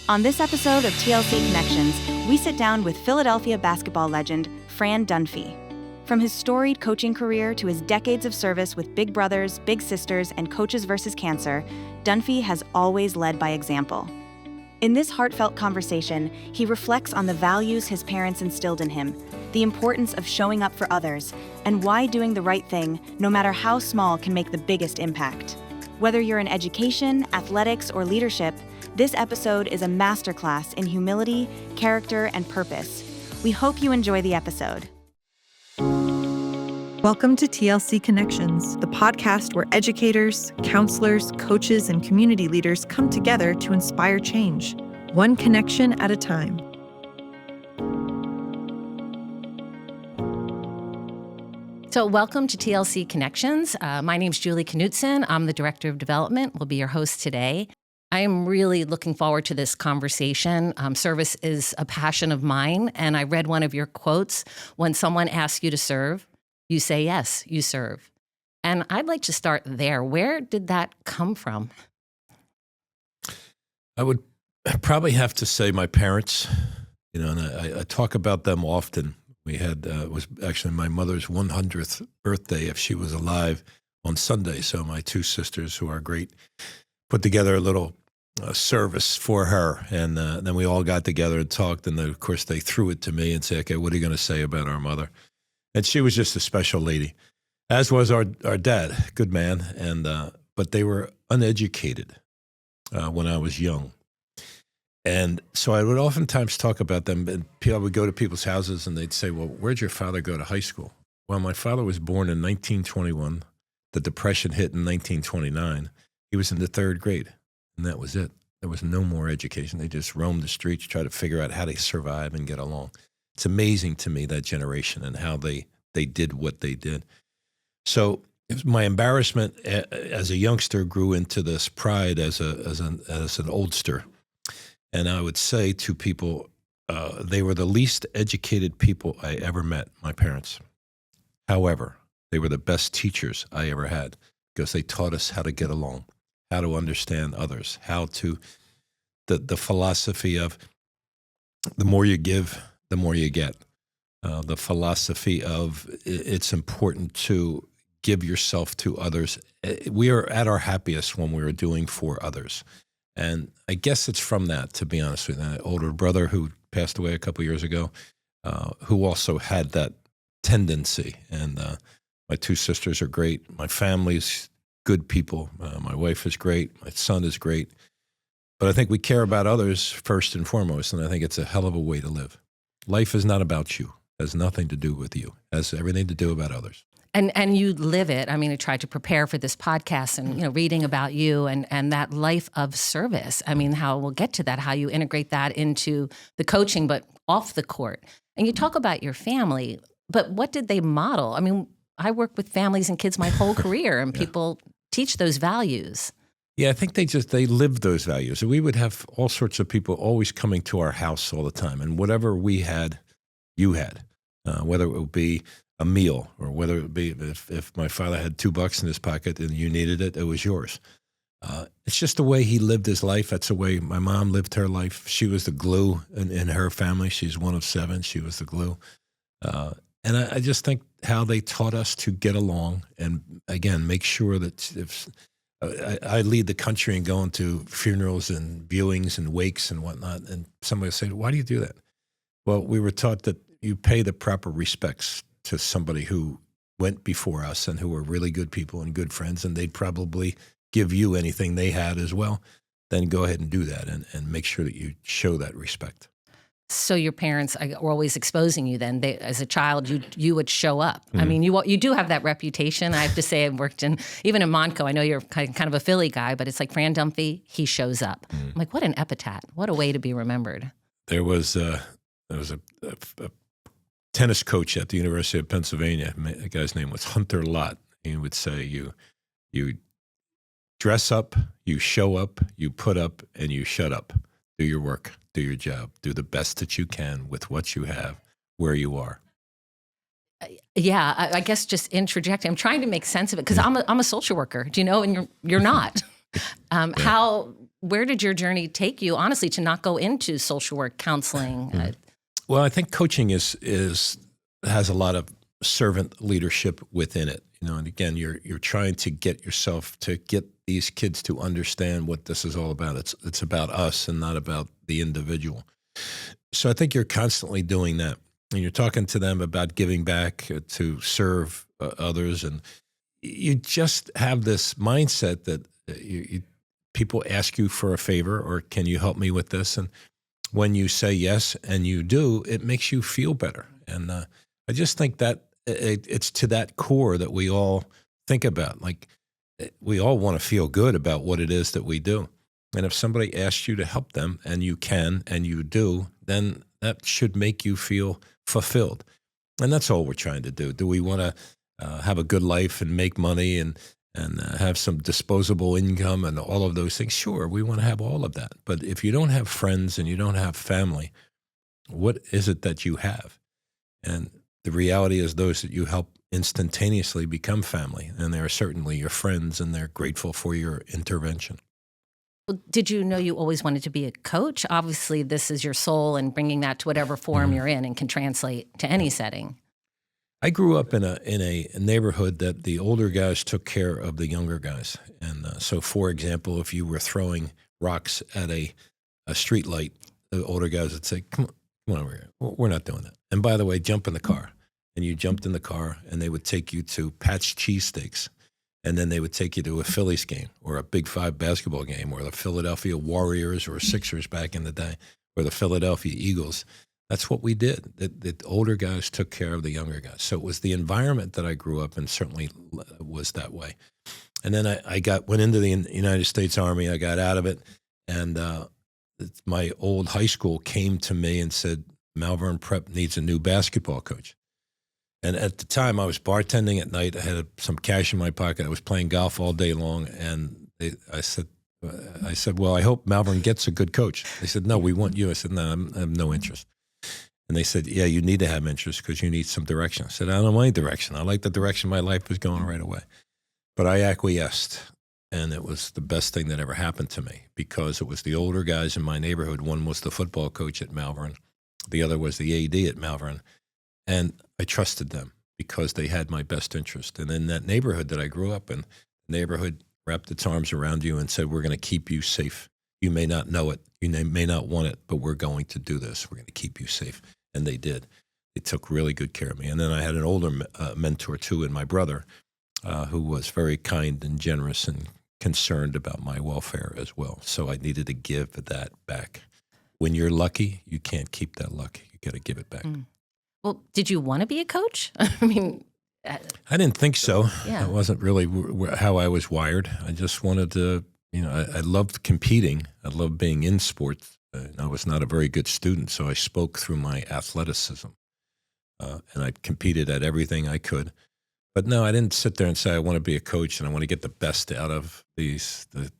On this episode of TLC Connections, we sit down with Philadelphia basketball legend Fran Dunphy. From his storied coaching career to his decades of service with Big Brothers, Big Sisters, and Coaches vs. Cancer, Dunphy has always led by example. In this heartfelt conversation, he reflects on the values his parents instilled in him, the importance of showing up for others, and why doing the right thing, no matter how small, can make the biggest impact. Whether you're in education, athletics, or leadership, this episode is a masterclass in humility, character, and purpose. We hope you enjoy the episode. Welcome to TLC Connections, the podcast where educators, counselors, coaches, and community leaders come together to inspire change, one connection at a time. So welcome to TLC Connections. My name's Julie Knutson. I'm the Director of Development. We'll be your host today. I am really looking forward to this conversation. Service is a passion of mine, and I read one of your quotes. When someone asks you to serve, you say yes, you serve. And I'd like to start there. Where did that come from? I would probably have to say my parents, and I talk about them often. We had, it was actually my mother's 100th birthday, if she was alive, on Sunday. So my two sisters, who are great, put together a little service for her. And then we all got together and talked. And then, of course, they threw it to me and said, okay, what are you going to say about our mother? And she was just a special lady, as was our dad, good man. And but they were uneducated when I was young. And so I would oftentimes talk about them, and I would go to people's houses and they'd say, well, where'd your father go to high school? Well, my father was born in 1921. The Depression hit in 1929. He was in the third grade, and that was it. There was no more education. They just roamed the streets, tried to figure out how to survive and get along. It's amazing to me, that generation, and how they did what they did. So my embarrassment as a youngster grew into this pride as an oldster. And I would say to people, they were the least educated people I ever met, my parents. However, they were the best teachers I ever had, because they taught us how to get along, how to understand others, how to, the philosophy of the more you give, the more you get. The philosophy of it's important to give yourself to others. We are at our happiest when we are doing for others. And I guess it's from that, to be honest with you. An older brother who passed away a couple years ago, who also had that tendency. And my two sisters are great. My family's good people. My wife is great. My son is great. But I think we care about others first and foremost, and I think it's a hell of a way to live. Life is not about you. It has nothing to do with you. It has everything to do about others. And you live it. I mean, I tried to prepare for this podcast and, reading about you and that life of service. I mean, how we'll get to that, how you integrate that into the coaching, but off the court. And you talk about your family, but what did they model? I mean, I work with families and kids my whole career, and people teach those values. Yeah, I think they live those values. We would have all sorts of people always coming to our house all the time. And whatever we had, you had, whether it would be a meal, or whether it be if my father had $2 in his pocket and you needed it, it was yours. It's just the way he lived his life. That's the way my mom lived her life. She was the glue in her family. She's one of 7. She was the glue. And I just think how they taught us to get along, and again, make sure that if I lead the country and go into funerals and viewings and wakes and whatnot, and somebody will say, why do you do that? Well, we were taught that you pay the proper respects to somebody who went before us and who were really good people and good friends, and they'd probably give you anything they had as well. Then go ahead and do that, and make sure that you show that respect. So your parents were always exposing you then. As a child, you would show up. Mm-hmm. I mean, you do have that reputation. I have to say, I've worked even in Montco. I know you're kind of a Philly guy, but it's like Fran Dunphy, he shows up. Mm-hmm. I'm like, what an epithet. What a way to be remembered. There was a tennis coach at the University of Pennsylvania. The guy's name was Hunter Lott. He would say, you dress up, you show up, you put up, and you shut up. Do your work, do your job, do the best that you can with what you have, where you are. Yeah, I guess just interjecting. I'm trying to make sense of it, because I'm a social worker, do you know, and you're not. Where did your journey take you, honestly, to not go into social work, counseling? Well, I think coaching has a lot of servant leadership within it. And again, you're trying to get these kids to understand what this is all about. It's about us and not about the individual. So I think you're constantly doing that. And you're talking to them about giving back to serve others. And you just have this mindset that people ask you for a favor, or can you help me with this? And when you say yes and you do, it makes you feel better. And I just think that it's to that core that we all think about. Like, we all want to feel good about what it is that we do. And if somebody asks you to help them and you can and you do, then that should make you feel fulfilled. And that's all we're trying to do. Do we want to have a good life and make money and have some disposable income and all of those things? Sure, we want to have all of that. But if you don't have friends and you don't have family, what is it that you have? And the reality is those that you help instantaneously become family, and they're certainly your friends, and they're grateful for your intervention. Well, did you know you always wanted to be a coach? Obviously, this is your soul, and bringing that to whatever form you're in and can translate to any setting. I grew up in a neighborhood that the older guys took care of the younger guys. And so, for example, if you were throwing rocks at a street light, the older guys would say, come on over here. We're not doing that. And by the way, jump in the car. And you jumped in the car, and they would take you to Pat's Cheesesteaks. And then they would take you to a Phillies game or a Big Five basketball game or the Philadelphia Warriors or Sixers back in the day or the Philadelphia Eagles. That's what we did. The older guys took care of the younger guys. So it was the environment that I grew up in, certainly was that way. And then I went into the United States Army. I got out of it. And my old high school came to me and said, Malvern Prep needs a new basketball coach. And at the time, I was bartending at night. I had some cash in my pocket. I was playing golf all day long. And I said, well, I hope Malvern gets a good coach. They said, no, we want you. I said, no, I have no interest. And they said, yeah, you need to have interest because you need some direction. I said, I don't want any direction. I like the direction my life was going right away. But I acquiesced. And it was the best thing that ever happened to me because it was the older guys in my neighborhood. One was the football coach at Malvern. The other was the AD at Malvern. And I trusted them because they had my best interest. And in that neighborhood that I grew up in, the neighborhood wrapped its arms around you and said, we're going to keep you safe. You may not know it. You may not want it, but we're going to do this. We're going to keep you safe. And they did. They took really good care of me. And then I had an older mentor, too, in my brother, who was very kind and generous and concerned about my welfare as well. So I needed to give that back. When you're lucky, you can't keep that luck. You got to give it back. Well, did you want to be a coach? I mean, I didn't think so. Yeah. It wasn't really how I was wired. I just wanted to, I loved competing. I loved being in sports. I was not a very good student, so I spoke through my athleticism. And I competed at everything I could. But no, I didn't sit there and say, I want to be a coach and I want to get the best out of the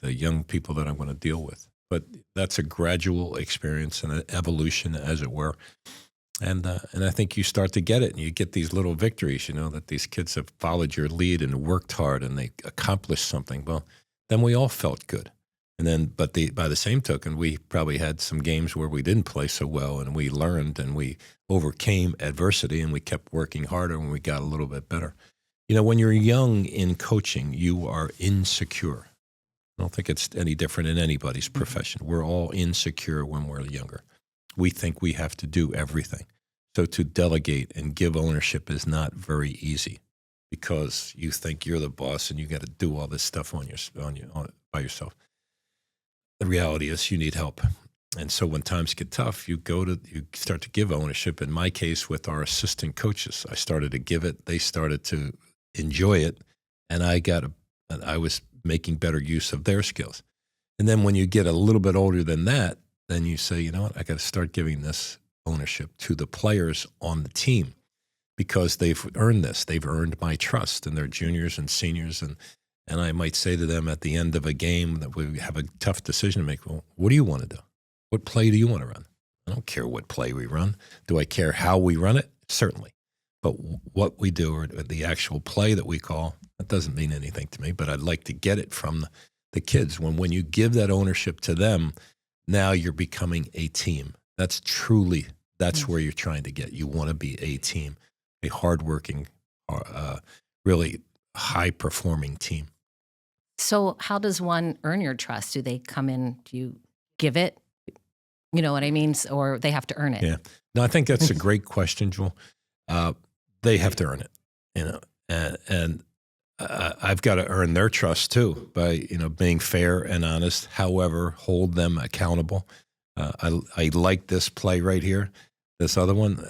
young people that I'm going to deal with. But that's a gradual experience and an evolution, as it were. And I think you start to get it, and you get these little victories, that these kids have followed your lead and worked hard, and they accomplished something. Well, then we all felt good. And then, by the same token, we probably had some games where we didn't play so well, and we learned, and we overcame adversity, and we kept working harder, and we got a little bit better. When you're young in coaching, you are insecure. I don't think it's any different in anybody's profession. We're all insecure when we're younger. We think we have to do everything. So to delegate and give ownership is not very easy because you think you're the boss and you got to do all this stuff by yourself. The reality is you need help. And so when times get tough, you start to give ownership. In my case, with our assistant coaches, I started to give it. They started to enjoy it. And I was making better use of their skills. And then when you get a little bit older than that, then you say, you know what, I got to start giving this ownership to the players on the team because they've earned this. They've earned my trust, and they're juniors and seniors. And I might say to them at the end of a game that we have a tough decision to make. Well, what do you want to do? What play do you want to run? I don't care what play we run. Do I care how we run it? Certainly. But what we do or the actual play that we call, that doesn't mean anything to me, but I'd like to get it from the kids. When you give that ownership to them, now you're becoming a team. That's where you're trying to get. You want to be a team, a hardworking, really high-performing team. So how does one earn your trust? Do they come in, do you give it? You know what I mean? Or they have to earn it? Yeah. No, I think that's a great question, Jewel. They have to earn it, and I've got to earn their trust too by, being fair and honest. However, hold them accountable. I like this play right here. This other one,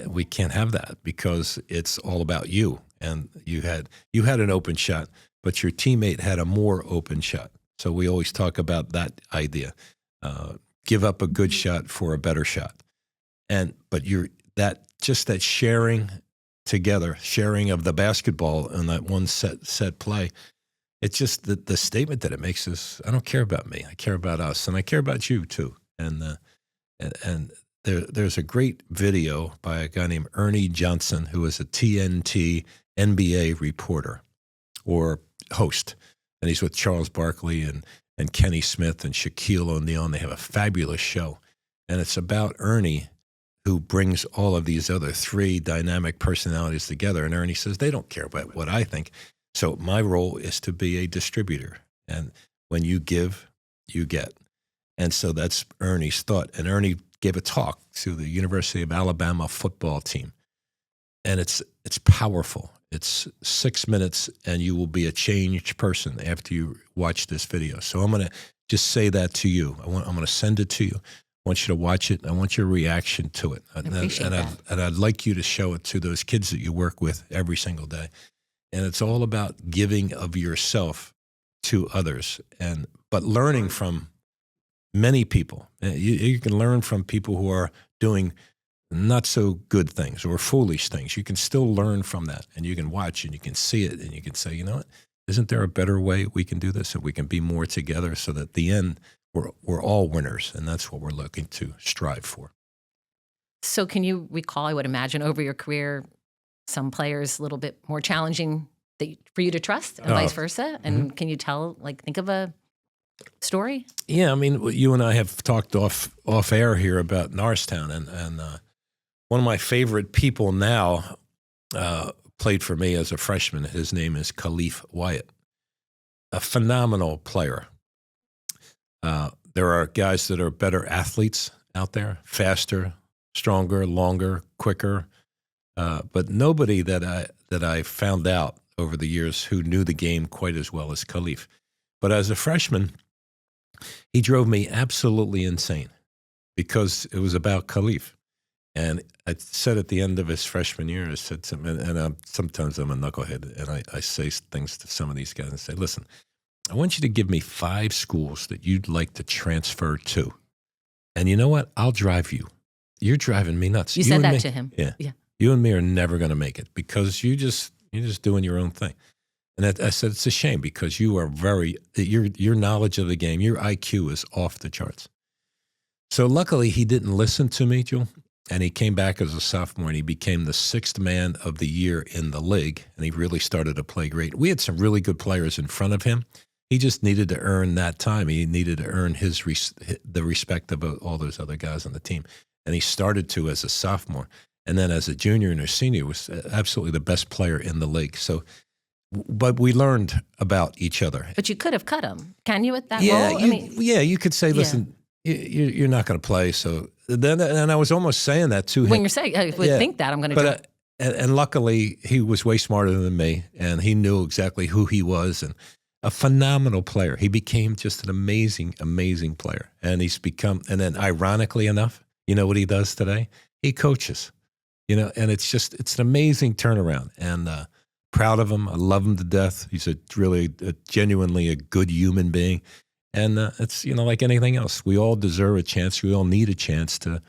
we can't have that because it's all about you. And you had an open shot, but your teammate had a more open shot. So we always talk about that idea. Give up a good shot for a better shot. But that sharing together, sharing of the basketball in that one set play, it's just the statement that it makes is, I don't care about me. I care about us, and I care about you too. And there's a great video by a guy named Ernie Johnson, who is a TNT NBA reporter or host. And he's with Charles Barkley and Kenny Smith and Shaquille O'Neal, and they have a fabulous show. And it's about Ernie, who brings all of these other three dynamic personalities together. And Ernie says, they don't care about what I think. So my role is to be a distributor. And when you give, you get. And so that's Ernie's thought. And Ernie gave a talk to the University of Alabama football team. And it's powerful. It's 6 minutes, and you will be a changed person after you watch this video. So I'm going to just say that to you. I'm going to send it to you. I want you to watch it. I want your reaction to it. And I'd like you to show it to those kids that you work with every single day. And it's all about giving of yourself to others, but learning from many people. You can learn from people who are doing not so good things or foolish things. You can still learn from that, and you can watch and you can see it, and you can say, you know what, isn't there a better way we can do this, and we can be more together so that at the end we're all winners, and that's what we're looking to strive for. So can you recall, I would imagine, over your career, some players a little bit more challenging for you to trust and vice versa? And can you think of a story? Yeah, I mean, you and I have talked off air here about Norristown, and one of my favorite people now played for me as a freshman. His name is Khalif Wyatt, a phenomenal player. There are guys that are better athletes out there, faster, stronger, longer, quicker, but nobody that I found out over the years who knew the game quite as well as Khalif. But as a freshman, he drove me absolutely insane because it was about Khalif. And I said at the end of his freshman year, I said to him, and sometimes I'm a knucklehead, and I say things to some of these guys and say, listen, I want you to give me 5 schools that you'd like to transfer to. And you know what? I'll drive you. You're driving me nuts. You said that to him? Yeah. You and me are never going to make it because you're just doing your own thing. And I said, it's a shame because you are your knowledge of the game, your IQ is off the charts. So luckily he didn't listen to me, Jewel, and he came back as a sophomore and he became the 6th man of the year in the league. And he really started to play great. We had some really good players in front of him. He just needed to earn that time. He needed to earn the respect of all those other guys on the team. And he started to as a sophomore. And then as a junior and a senior was absolutely the best player in the league. So, but we learned about each other. But you could have cut him. Can you at that role? You could say, listen, you're not going to play. So then, and I was almost saying that to him. When you're saying, I would think that I'm going to do. And luckily, he was way smarter than me, and he knew exactly who he was, and a phenomenal player. He became just an amazing, amazing player. And and then ironically enough, you know what he does today? He coaches, and it's an amazing turnaround. And proud of him. I love him to death. He's genuinely a good human being. And it's, like anything else. We all deserve a chance. We all need a chance to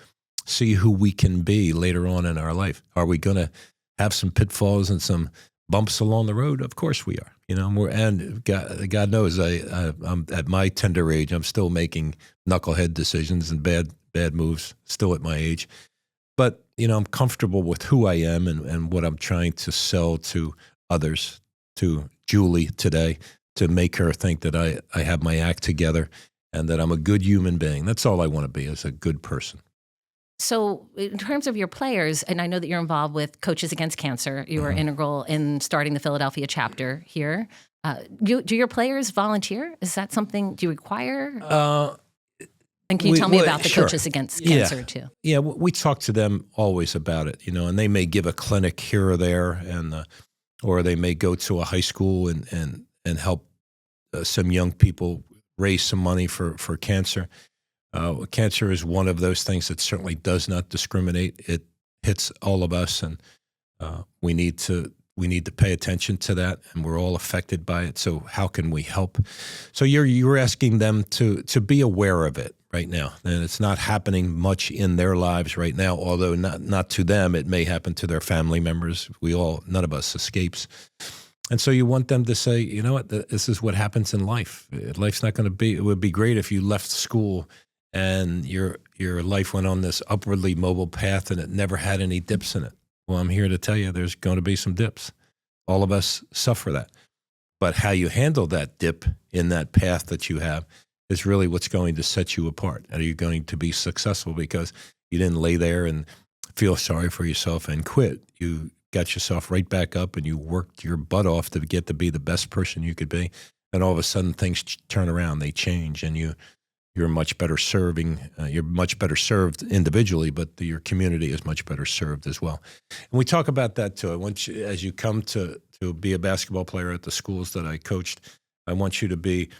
see who we can be later on in our life. Are we going to have some pitfalls and some bumps along the road? Of course we are. And God knows I'm at my tender age, I'm still making knucklehead decisions and bad moves still at my age. But, I'm comfortable with who I am and what I'm trying to sell to others, to Julie today, to make her think that I have my act together and that I'm a good human being. That's all I want to be, is a good person. So in terms of your players, and I know that you're involved with Coaches Against Cancer. You were integral in starting the Philadelphia chapter here. Do your players volunteer? Is that something, do you require? And can you tell me about the sure. Coaches Against Cancer too? Yeah, we talk to them always about it, and they may give a clinic here or there, and or they may go to a high school and help some young people raise some money for cancer. Cancer is one of those things that certainly does not discriminate. It hits all of us, and we need to pay attention to that, and we're all affected by it. So how can we help? So you're asking them to be aware of it right now, and it's not happening much in their lives right now. Although not to them, it may happen to their family members. None of us escapes. And so you want them to say, you know what, this is what happens in life. Life's not going to be. It would be great if you left school and your life went on this upwardly mobile path and it never had any dips in it. Well, I'm here to tell you there's going to be some dips. All of us suffer that. But how you handle that dip in that path that you have is really what's going to set you apart. Are you going to be successful because you didn't lay there and feel sorry for yourself and quit? You got yourself right back up and you worked your butt off to get to be the best person you could be. And all of a sudden things turn around, they change, and you're much better you're much better served individually, but your community is much better served as well. And we talk about that too. I want you, as you come to be a basketball player at the schools that I coached, I want you to be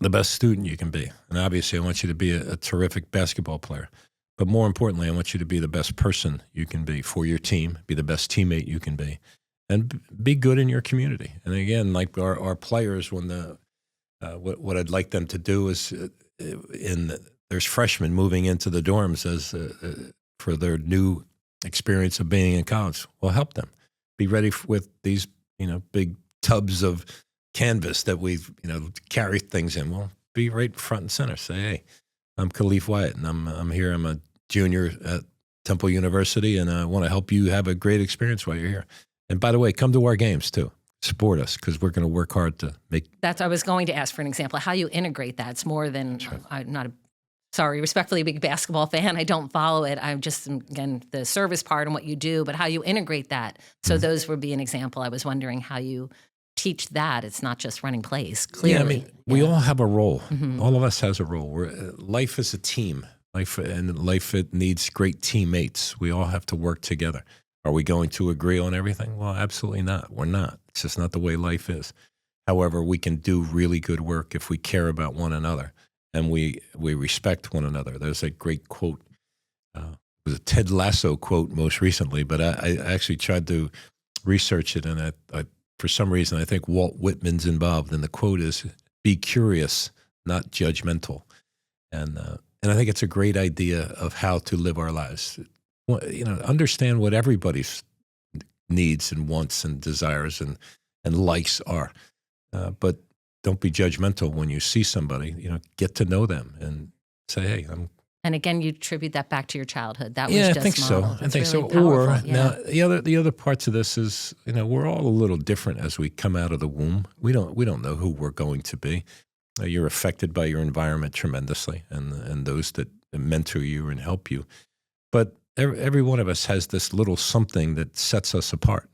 the best student you can be. And obviously I want you to be a terrific basketball player. But more importantly, I want you to be the best person you can be for your team, be the best teammate you can be, and be good in your community. And again, like our players, when what I'd like them to do is, there's freshmen moving into the dorms for their new experience of being in college. Well, help them. Be ready with these, big tubs of canvas that we've, carry things in. Well, be right front and center. Say, hey, I'm Khalif Wyatt, and I'm here. I'm a junior at Temple University, and I want to help you have a great experience while you're here. And by the way, come to our games too. Support us, because we're going to work hard to make. I was going to ask for an example how you integrate that. It's more than Sure. I'm not respectfully a big basketball fan. I don't follow it. I'm just, again, the service part and what you do, but how you integrate that. So those would be an example. I was wondering how you teach that. It's not just running plays. Clearly, Yeah, we all have a role. All of us has a role. Life is a team. Life it needs great teammates. We all have to work together. Are we going to agree on everything? Well, absolutely not. We're not. It's just not the way life is. However, we can do really good work if we care about one another and we respect one another. There's a great quote. It was a Ted Lasso quote most recently, but I actually tried to research it, and I for some reason I think Walt Whitman's involved. And the quote is, "Be curious, not judgmental." And I think it's a great idea of how to live our lives. Understand what everybody's needs and wants and desires and likes are. But don't be judgmental when you see somebody. Get to know them and say, hey, And again, you attribute that back to your childhood. That was I just think so. modeled. I think It's so. really powerful. Now the other parts of this is, we're all a little different as we come out of the womb. We don't know who we're going to be. You're affected by your environment tremendously, and those that mentor you and help you. But every one of us has this little something that sets us apart.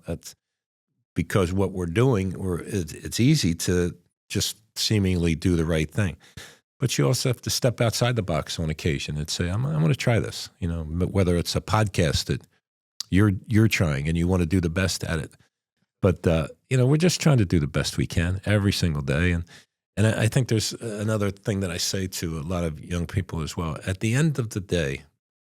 That's because what we're doing, it's easy to just seemingly do the right thing. But you also have to step outside the box on occasion and say, I'm going to try this. Whether it's a podcast that you're trying and you want to do the best at it. But, we're just trying to do the best we can every single day. And I think there's another thing that I say to a lot of young people as well. At the end of the day,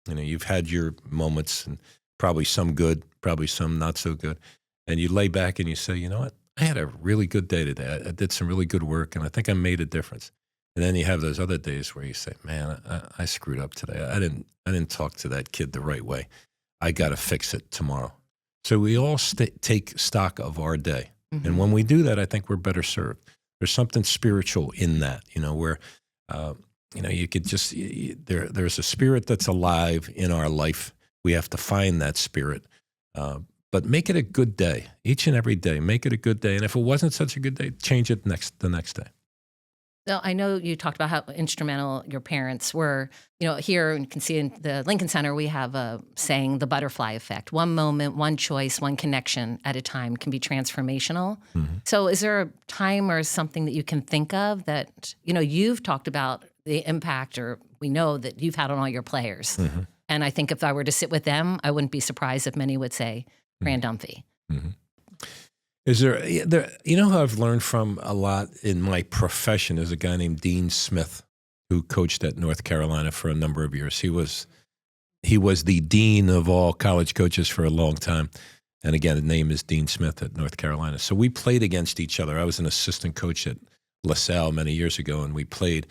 you've had your moments, and probably some good, probably some not so good. And you lay back and you say, you know what? I had a really good day today. I did some really good work, and I think I made a difference. And then you have those other days where you say, man, I screwed up today. I didn't talk to that kid the right way. I got to fix it tomorrow. So we all take stock of our day. Mm-hmm. And when we do that, I think we're better served. There's something spiritual in that, where, you could just, there's a spirit that's alive in our life. We have to find that spirit But make it a good day, each and every day. Make it a good day. And if it wasn't such a good day, change it the next day. So I know you talked about how instrumental your parents were. Here you can see in the Lincoln Center, we have a saying, the butterfly effect. One moment, one choice, one connection at a time can be transformational. Mm-hmm. So is there a time or something that you can think of that, you've talked about the impact, or we know that you've had on all your players. Mm-hmm. And I think if I were to sit with them, I wouldn't be surprised if many would say Fran Dunphy. Mm-hmm. Is there, who I've learned from a lot in my profession is a guy named Dean Smith, who coached at North Carolina for a number of years. He was the dean of all college coaches for a long time. And again, his name is Dean Smith at North Carolina. So we played against each other. I was an assistant coach at Salle many years ago, and we played.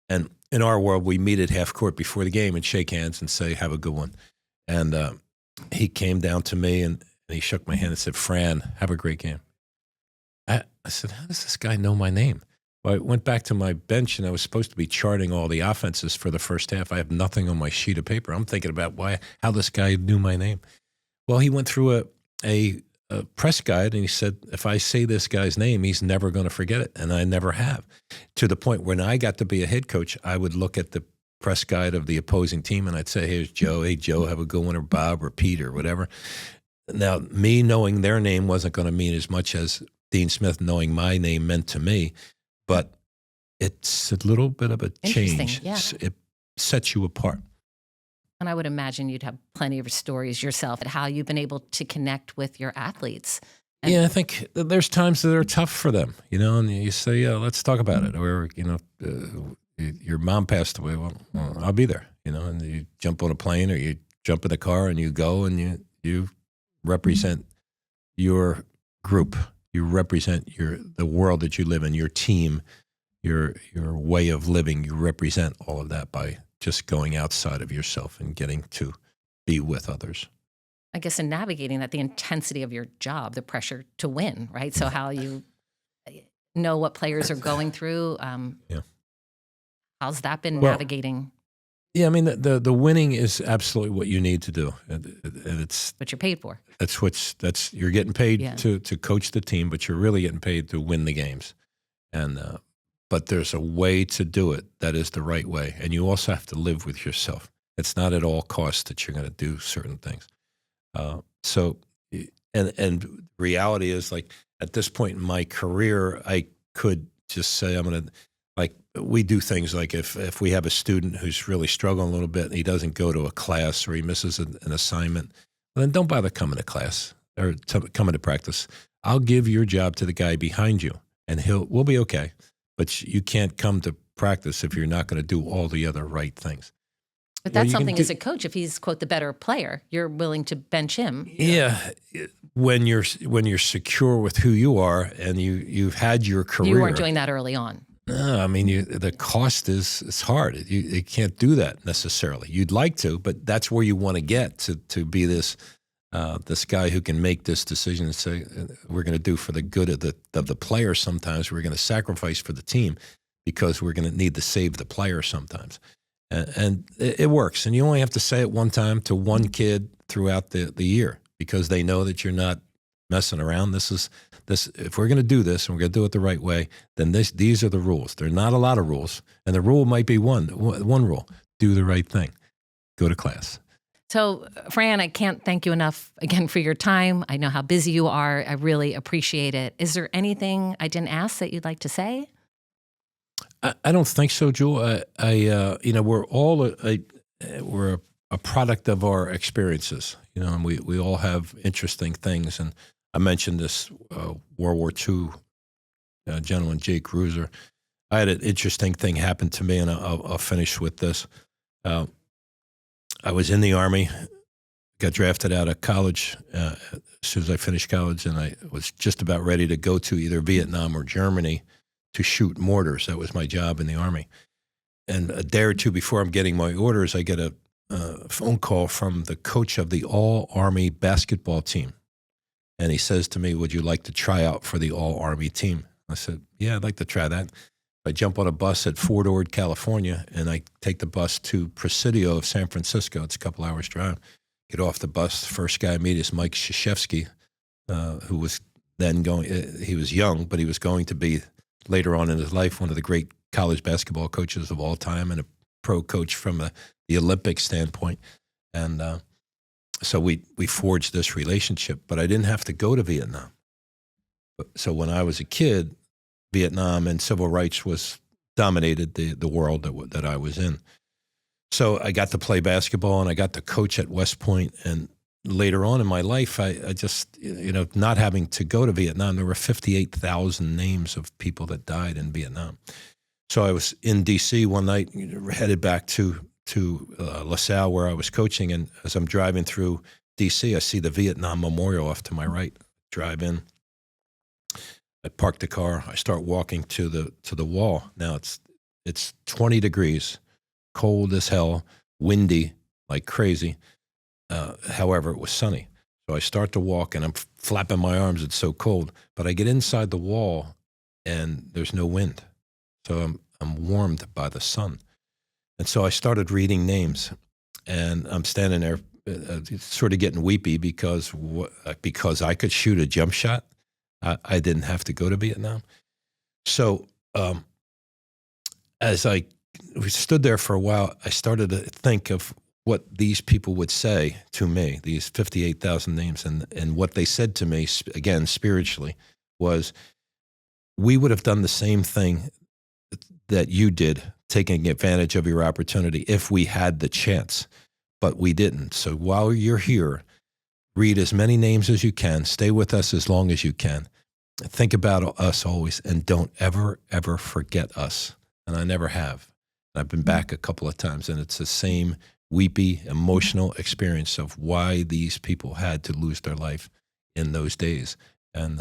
And in our world, we meet at half court before the game and shake hands and say, have a good one. And he came down to me and he shook my hand and said, Fran, have a great game. I said, how does this guy know my name? Well, I went back to my bench, and I was supposed to be charting all the offenses for the first half. I have nothing on my sheet of paper. I'm thinking about how this guy knew my name. Well, he went through a press guide, and he said, if I say this guy's name, he's never going to forget it, and I never have. To the point when I got to be a head coach, I would look at the press guide of the opposing team, and I'd say, here's Joe. Hey, Joe, have a good one, or Bob, or Pete, or whatever. Now, me knowing their name wasn't going to mean as much as Dean Smith knowing my name meant to me, but it's a little bit of a change. Yeah. It sets you apart. And I would imagine you'd have plenty of stories yourself at how you've been able to connect with your athletes. I think there's times that are tough for them, and you say, yeah, let's talk about it. Or, your mom passed away. Well, I'll be there, and you jump on a plane or you jump in a car and you go and you represent your group. You represent the world that you live in, your team, your way of living. You represent all of that by just going outside of yourself and getting to be with others. I guess in navigating that, the intensity of your job, the pressure to win, right? So how you know what players are going through. How's that been navigating? Yeah, I mean, the winning is absolutely what you need to do, and it's what you're paid for. You're getting paid to coach the team, but you're really getting paid to win the games, and but there's a way to do it that is the right way, and you also have to live with yourself. It's not at all costs that you're going to do certain things. So reality is, like, at this point in my career, I could just say I'm going to. Like, we do things like if we have a student who's really struggling a little bit and he doesn't go to a class or he misses an assignment, then don't bother coming to class or coming to practice. I'll give your job to the guy behind you, and we'll be okay. But you can't come to practice if you're not going to do all the other right things. But that's something as a coach, if he's, quote, the better player, you're willing to bench him. Yeah. When you're secure with who you are and you've had your career. You weren't doing that early on. No, I mean, the cost is hard. You can't do that necessarily. You'd like to, but that's where you want to get to be this guy who can make this decision and say, we're going to do for the good of the player. Sometimes we're going to sacrifice for the team because we're going to need to save the player sometimes. And it works. And you only have to say it one time to one kid throughout the year because they know that you're not messing around. This. If we're going to do this and we're going to do it the right way, then these are the rules. There are not a lot of rules, and the rule might be one rule: do the right thing, go to class. So, Fran, I can't thank you enough again for your time. I know how busy you are. I really appreciate it. Is there anything I didn't ask that you'd like to say? I don't think so, Jewel. We're all we're a product of our experiences, and we all have interesting things. And I mentioned this World War II gentleman, Jake Ruser. I had an interesting thing happen to me, and I'll finish with this. I was in the Army, got drafted out of college as soon as I finished college, and I was just about ready to go to either Vietnam or Germany to shoot mortars. That was my job in the Army. And a day or two before I'm getting my orders, I get a phone call from the coach of the All-Army basketball team. And he says to me, would you like to try out for the All-Army team? I said, yeah, I'd like to try that. I jump on a bus at Fort Ord, California, and I take the bus to Presidio of San Francisco. It's a couple hours drive. Get off the bus. First guy I meet is Mike Krzyzewski, who was then he was young, but he was going to be later on in his life one of the great college basketball coaches of all time and a pro coach from the Olympic standpoint. And so we forged this relationship, but I didn't have to go to Vietnam. So when I was a kid, Vietnam and civil rights dominated the world that I was in. So I got to play basketball and I got to coach at West Point. And later on in my life, I just, not having to go to Vietnam, there were 58,000 names of people that died in Vietnam. So I was in D.C. one night, headed back to LaSalle where I was coaching. And as I'm driving through D.C., I see the Vietnam Memorial off to my right. Drive in. I park the car. I start walking to the wall. Now it's 20 degrees, cold as hell, windy like crazy. However, it was sunny. So I start to walk and I'm flapping my arms. It's so cold. But I get inside the wall and there's no wind. So I'm warmed by the sun. And so I started reading names. And I'm standing there sort of getting weepy because I could shoot a jump shot. I didn't have to go to Vietnam. So as we stood there for a while, I started to think of what these people would say to me, these 58,000 names, and what they said to me, again, spiritually, was we would have done the same thing that you did, taking advantage of your opportunity if we had the chance, but we didn't. So while you're here, read as many names as you can, stay with us as long as you can, think about us always, and don't ever, ever forget us. And I never have. I've been back a couple of times, and it's the same weepy, emotional experience of why these people had to lose their life in those days. And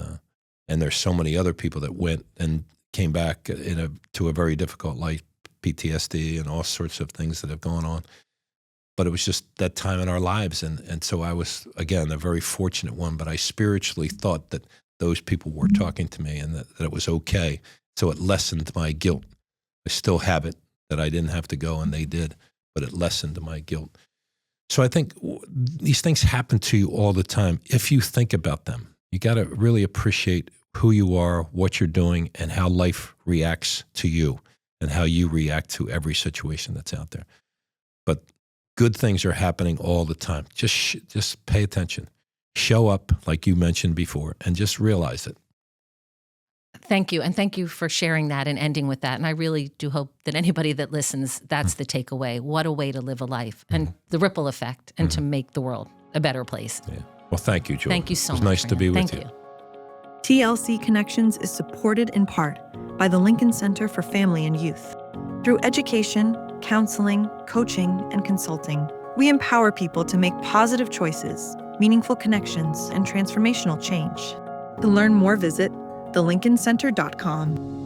there's so many other people that went and came back to a very difficult life, PTSD and all sorts of things that have gone on. But it was just that time in our lives. And so I was, again, a very fortunate one, but I spiritually thought that those people were talking to me and that it was okay. So it lessened my guilt. I still have it that I didn't have to go and they did, but it lessened my guilt. So I think these things happen to you all the time. If you think about them, you got to really appreciate who you are, what you're doing, and how life reacts to you and how you react to every situation that's out there. But good things are happening all the time. Just pay attention. Show up, like you mentioned before, and just realize it. Thank you. And thank you for sharing that and ending with that. And I really do hope that anybody that listens, that's the takeaway. What a way to live a life and the ripple effect and to make the world a better place. Yeah. Well, thank you, Julie. Thank you so much. It was nice to be with you. you. TLC Connections is supported in part by the Lincoln Center for Family and Youth. Through education, counseling, coaching, and consulting, we empower people to make positive choices, meaningful connections, and transformational change. To learn more, visit thelincolncenter.com.